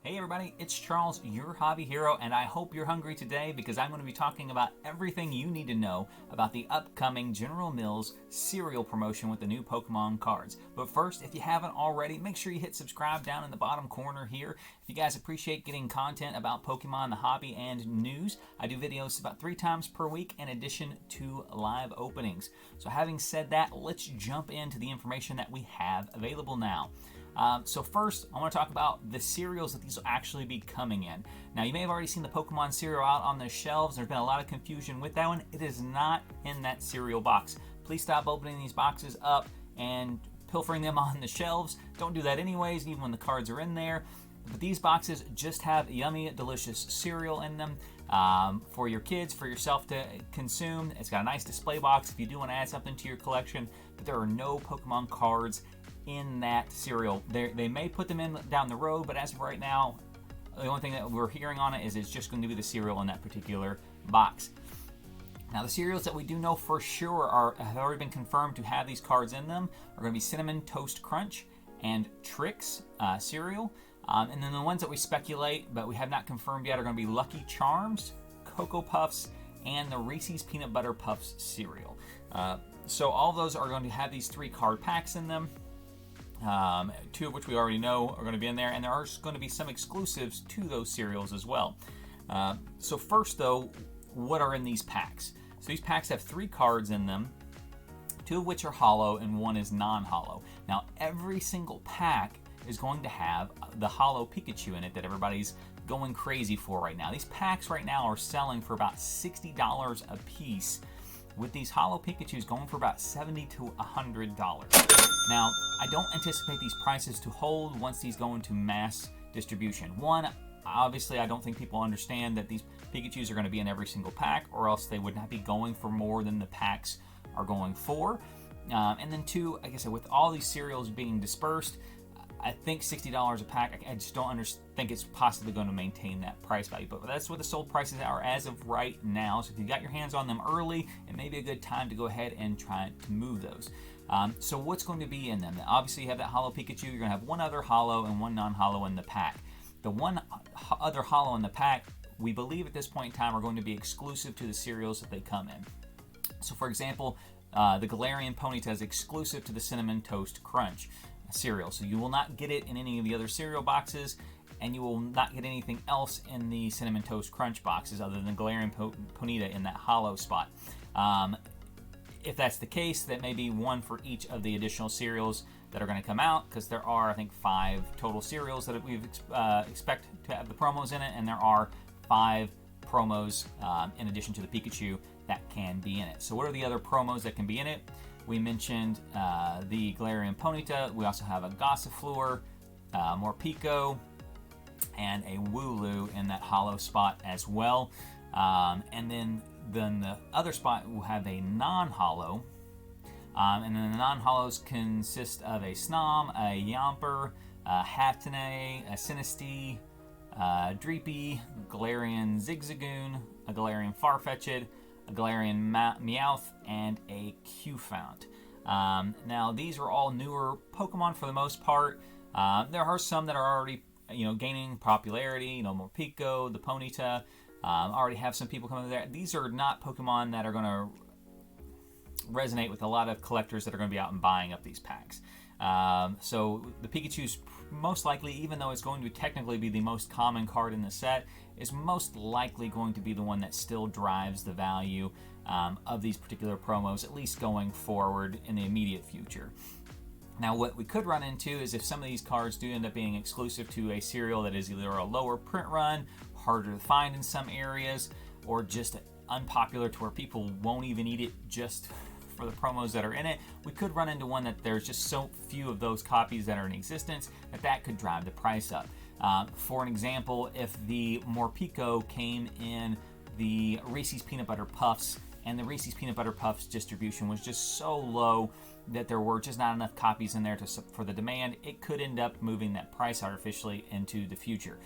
Hey everybody, it's Charles, your hobby hero, and I hope you're hungry today because I'm going to be talking about everything you need to know about the upcoming General Mills cereal promotion with the new Pokemon cards. But first, if you haven't already, make sure you hit subscribe down in the bottom corner here. If you guys appreciate getting content about Pokemon, the hobby, and news, I do videos about 3 times per week in addition to live openings. So having said that, let's jump into the information that we have available now. So first, I want to talk about the cereals that these will actually be coming in. Now, you may have already seen the Pokemon cereal out on the shelves. There's been a lot of confusion with that one. It is not in that cereal box. Please stop opening these boxes up and pilfering them on the shelves. Don't do that anyways, even when the cards are in there. But these boxes just have yummy, delicious cereal in them for your kids, for yourself to consume. It's got a nice display box if you do want to add something to your collection, but there are no Pokemon cards in that cereal. They may put them in down the road, but as of right now, the only thing that we're hearing on it is it's just going to be the cereal in that particular box. Now, the cereals that we do know for sure have already been confirmed to have these cards in them are going to be Cinnamon Toast Crunch and Trix cereal. And then the ones that we speculate, but we have not confirmed yet, are going to be Lucky Charms, Cocoa Puffs, and the Reese's Peanut Butter Puffs cereal. So all of those are going to have these 3 card packs in them. 2 of which we already know are going to be in there, and there are going to be some exclusives to those cereals as well. So first though, what are in these packs? So these packs have 3 cards in them, 2 of which are hollow and 1 is non-hollow. Now every single pack is going to have the hollow Pikachu in it that everybody's going crazy for right now. These packs right now are selling for about $60 a piece, with these hollow Pikachus going for about $70 to $100. Now, I don't anticipate these prices to hold once these go into mass distribution. One, obviously I don't think people understand that these Pikachus are going to be in every single pack, or else they would not be going for more than the packs are going for. And then 2, like I said, with all these cereals being dispersed, I think $60 a pack, I just don't think it's possibly going to maintain that price value. But that's what the sold prices are as of right now. So if you got your hands on them early, it may be a good time to go ahead and try to move those. So what's going to be in them? Obviously, you have that hollow Pikachu. You're going to have 1 other hollow and 1 non-hollow in the pack. The 1 other hollow in the pack, we believe at this point in time, are going to be exclusive to the cereals that they come in. So for example, the Galarian Ponyta is exclusive to the Cinnamon Toast Crunch cereal, so you will not get it in any of the other cereal boxes, and you will not get anything else in the Cinnamon Toast Crunch boxes other than Galarian Ponyta in that hollow spot. If that's the case, that may be 1 for each of the additional cereals that are going to come out, because there are, I think, 5 total cereals that we expect to have the promos in it, and there are 5 promos in addition to the Pikachu that can be in it. So what are the other promos that can be in it? We mentioned the Galarian Ponyta. We also have a Gossifleur, Morpeko, and a Wooloo in that hollow spot as well. And then the other spot will have a non-hollow. And then the non-hollows consist of a Snom, a Yamper, a Hatenay, a Sinistea, Dreepy, Galarian Zigzagoon, a Galarian Farfetch'd, a Galarian Meowth, and a Q-Fount. Now, these are all newer Pokemon for the most part. There are some that are already, gaining popularity. Morpeko, the Ponyta, already have some people coming there. These are not Pokemon that are going to resonate with a lot of collectors that are going to be out and buying up these packs. So the Pikachu's most likely, even though it's going to technically be the most common card in the set, is most likely going to be the one that still drives the value of these particular promos, at least going forward in the immediate future. Now, what we could run into is if some of these cards do end up being exclusive to a cereal that is either a lower print run, harder to find in some areas, or just unpopular to where people won't even eat it just for the promos that are in it, we could run into one that there's just so few of those copies that are in existence that could drive the price up. For an example, if the Morpeko came in the Reese's Peanut Butter Puffs, and the Reese's Peanut Butter Puffs distribution was just so low that there were just not enough copies in there for the demand, it could end up moving that price artificially into the future.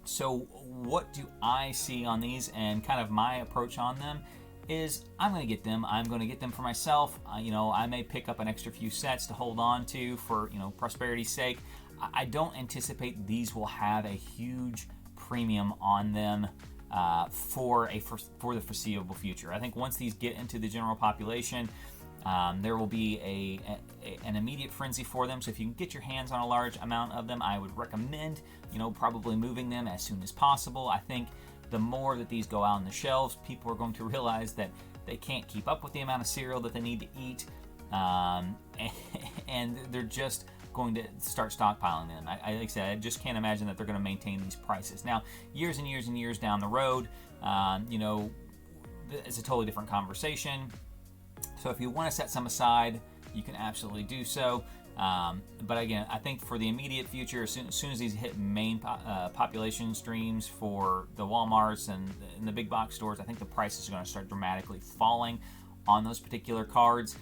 So what do I see on these, and kind of my approach on them is I'm going to get them. I'm going to get them for myself. I may pick up an extra few sets to hold on to for, prosperity's sake. I don't anticipate these will have a huge premium on them for the foreseeable future. I think once these get into the general population, there will be an immediate frenzy for them. So if you can get your hands on a large amount of them, I would recommend, probably moving them as soon as possible. I think the more that these go out on the shelves, people are going to realize that they can't keep up with the amount of cereal that they need to eat, and they're just going to start stockpiling them. Like I said, I just can't imagine that they're going to maintain these prices. Now, years and years and years down the road, it's a totally different conversation. So if you want to set some aside, you can absolutely do so. But again, I think for the immediate future, as soon as these hit main population streams for the Walmarts and the big box stores, I think the prices are going to start dramatically falling on those particular cards.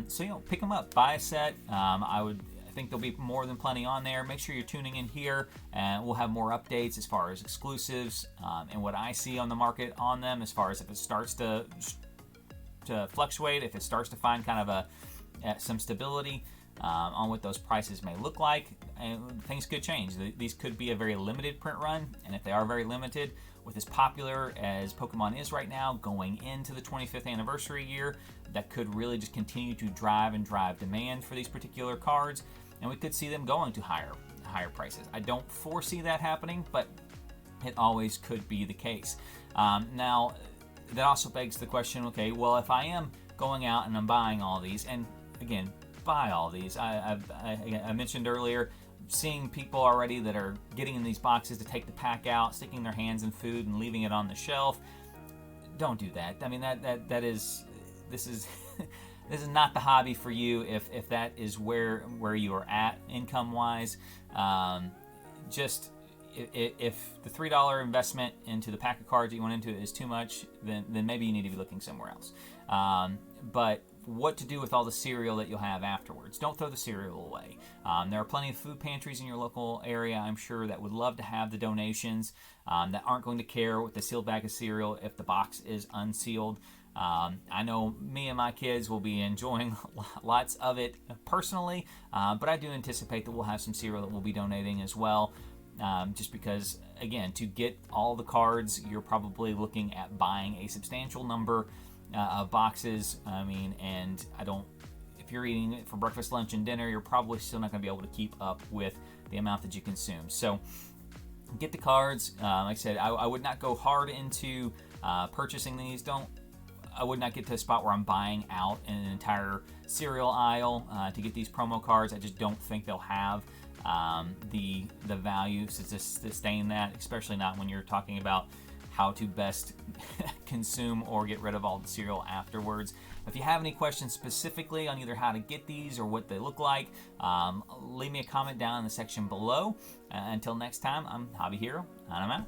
So pick them up, buy a set. I think there'll be more than plenty on there. Make sure you're tuning in here, and we'll have more updates as far as exclusives and what I see on the market on them, as far as if it starts to fluctuate, if it starts to find kind of some stability on what those prices may look like. And things could change. These could be a very limited print run, and if they are very limited, with as popular as Pokemon is right now, going into the 25th anniversary year, that could really just continue to drive demand for these particular cards, and we could see them going to higher prices. I don't foresee that happening, but it always could be the case. Now, that also begs the question, okay, well, if I am going out and I'm buying all these, and again, buy all these. I mentioned earlier, seeing people already that are getting in these boxes to take the pack out, sticking their hands in food and leaving it on the shelf. Don't do that. I mean, this is this is not the hobby for you if that is where you are at income wise. Just if the $3 investment into the pack of cards that you went into is too much, then maybe you need to be looking somewhere else. But what to do with all the cereal that you'll have afterwards. Don't throw the cereal away. There are plenty of food pantries in your local area, I'm sure, that would love to have the donations, that aren't going to care with the sealed bag of cereal if the box is unsealed. I know me and my kids will be enjoying lots of it personally, but I do anticipate that we'll have some cereal that we'll be donating as well. Just because, again, to get all the cards, you're probably looking at buying a substantial number of boxes. I mean, and if you're eating it for breakfast, lunch, and dinner, you're probably still not going to be able to keep up with the amount that you consume. So get the cards. Like I said, I would not go hard into purchasing these. I would not get to a spot where I'm buying out an entire cereal aisle to get these promo cards. I just don't think they'll have the value to sustain that, especially not when you're talking about how to best consume or get rid of all the cereal afterwards. If you have any questions specifically on either how to get these or what they look like, leave me a comment down in the section below. Until next time, I'm Hobby Hero, and I'm out.